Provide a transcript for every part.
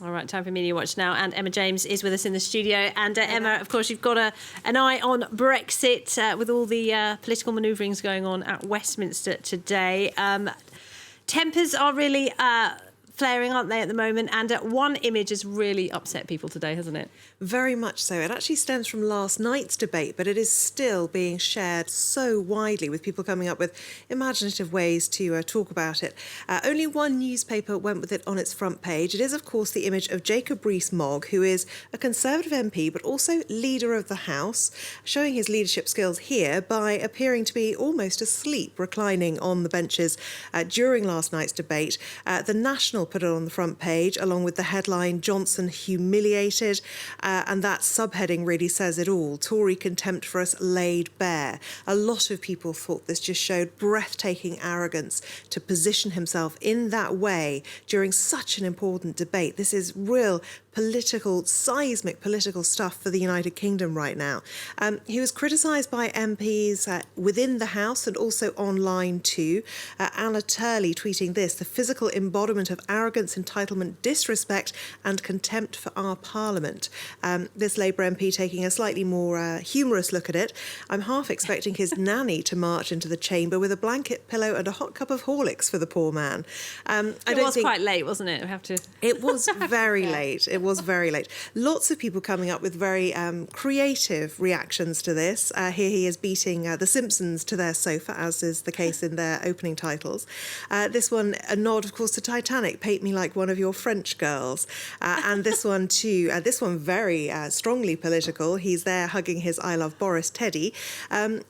All right, time for Media Watch now. And Emma James is with us in the studio. And Emma, of course, you've got an eye on Brexit with all the political manoeuvrings going on at Westminster today. Tempers are really flaring, aren't they, at the moment? And one image has really upset people today, hasn't it? Very much so. It actually stems from last night's debate, but it is still being shared so widely, with people coming up with imaginative ways to talk about it. Only one newspaper went with it on its front page. It is, of course, the image of Jacob Rees-Mogg, who is a Conservative MP, but also leader of the House, showing his leadership skills here by appearing to be almost asleep, reclining on the benches during last night's debate. The National put it on the front page, along with the headline, "Johnson humiliated," and that subheading really says it all. Tory contempt for us laid bare. A lot of people thought this just showed breathtaking arrogance to position himself in that way during such an important debate. This is real seismic political stuff for the United Kingdom right now. He was criticised by MPs within the House and also online too. Anna Turley tweeting this: "The physical embodiment of arrogance, entitlement, disrespect and contempt for our Parliament." This Labour MP taking a slightly more humorous look at it. "I'm half expecting his nanny to march into the chamber with a blanket, pillow and a hot cup of Horlicks for the poor man." It was quite late, wasn't it? It was very late. It was very late. Lots of people coming up with very creative reactions to this. Here he is beating the Simpsons to their sofa, as is the case in their opening titles. This one, a nod, of course, to Titanic, "Paint me like one of your French girls." And this one too, this one very strongly political. He's there hugging his "I love Boris" teddy.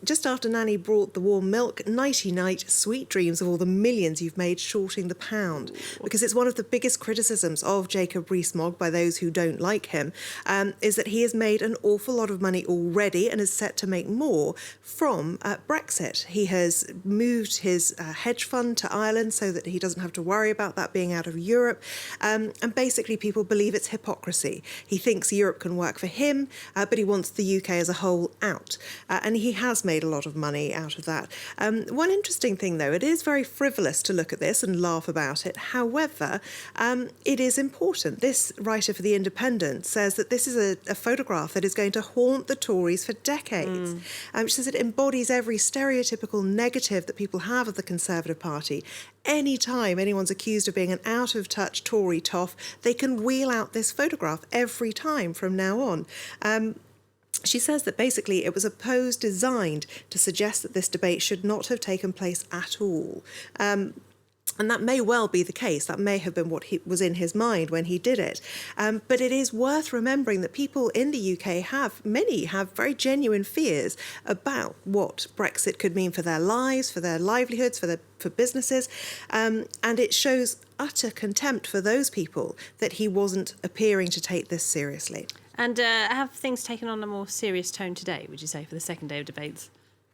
Just after Nanny brought the warm milk, "Nighty-night, sweet dreams of all the millions you've made shorting the pound." Because it's one of the biggest criticisms of Jacob Rees-Mogg by those who don't like him, is that he has made an awful lot of money already and is set to make more from Brexit. He has moved his hedge fund to Ireland so that he doesn't have to worry about that being out of Europe. And basically people believe it's hypocrisy. He thinks Europe can work for him, but he wants the UK as a whole out. And he has made a lot of money out of that. One interesting thing, though, it is very frivolous to look at this and laugh about it. However, it is important. This writer for The Independent says that this is a photograph that is going to haunt the Tories for decades. She says it embodies every stereotypical negative that people have of the Conservative Party. Any time anyone's accused of being an out-of-touch Tory toff, they can wheel out this photograph every time from now on. She says that basically it was a pose designed to suggest that this debate should not have taken place at all. And that may well be the case. That may have been what was in his mind when he did it. But it is worth remembering that people in the UK many have very genuine fears about what Brexit could mean for their lives, for their livelihoods, for businesses. And it shows utter contempt for those people that he wasn't appearing to take this seriously. And have things taken on a more serious tone today, would you say, for the second day of debates?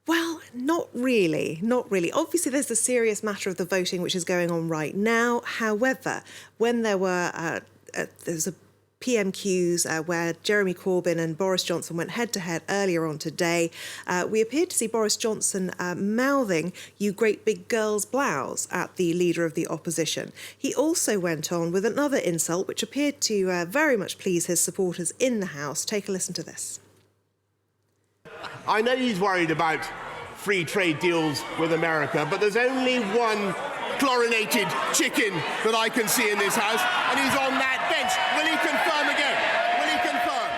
Well, not really. Obviously, there's the serious matter of the voting, which is going on right now. However, when there was a PMQs where Jeremy Corbyn and Boris Johnson went head-to-head earlier on today, we appeared to see Boris Johnson mouthing "you great big girl's blouse" at the leader of the opposition. He also went on with another insult, which appeared to very much please his supporters in the House. Take a listen to this. I know he's worried about free trade deals with America, but there's only one chlorinated chicken that I can see in this House, and he's on that bench. Will he confirm again? Will he confirm?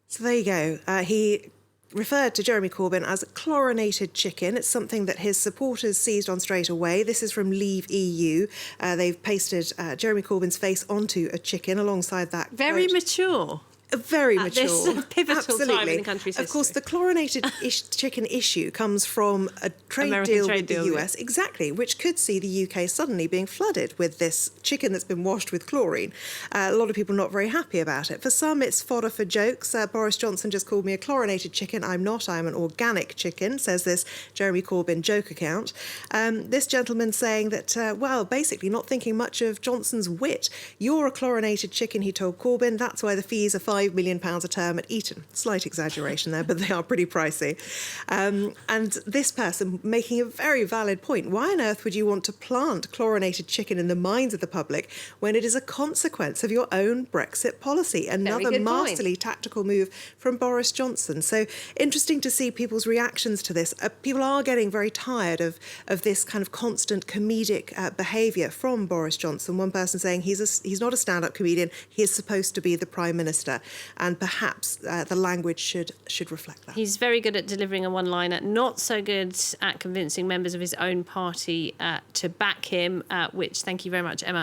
So there you go. He referred to Jeremy Corbyn as chlorinated chicken. It's something that his supporters seized on straight away. This is from Leave EU. They've pasted Jeremy Corbyn's face onto a chicken alongside that Very quote. Mature. Very mature. This pivotal Absolutely. time in the country's history. Of course, the chlorinated chicken issue comes from a trade deal with the US, exactly, which could see the UK suddenly being flooded with this chicken that's been washed with chlorine. A lot of people not very happy about it. For some, it's fodder for jokes. Boris Johnson just called me a chlorinated chicken. I'm not. I'm an organic chicken, says this Jeremy Corbyn joke account. This gentleman saying that, well, basically not thinking much of Johnson's wit. "You're a chlorinated chicken," he told Corbyn. "That's why the fees are 5 £5 million a term at Eton. Slight exaggeration there, but they are pretty pricey. And this person making a very valid point. Why on earth would you want to plant chlorinated chicken in the minds of the public when it is a consequence of your own Brexit policy? Another good point. masterly tactical move from Boris Johnson. So interesting to see people's reactions to this. People are getting very tired of this kind of constant comedic behaviour from Boris Johnson. One person saying he's not a stand-up comedian, he is supposed to be the Prime Minister, and perhaps the language should reflect that. He's very good at delivering a one-liner, not so good at convincing members of his own party to back him, which, thank you very much, Emma,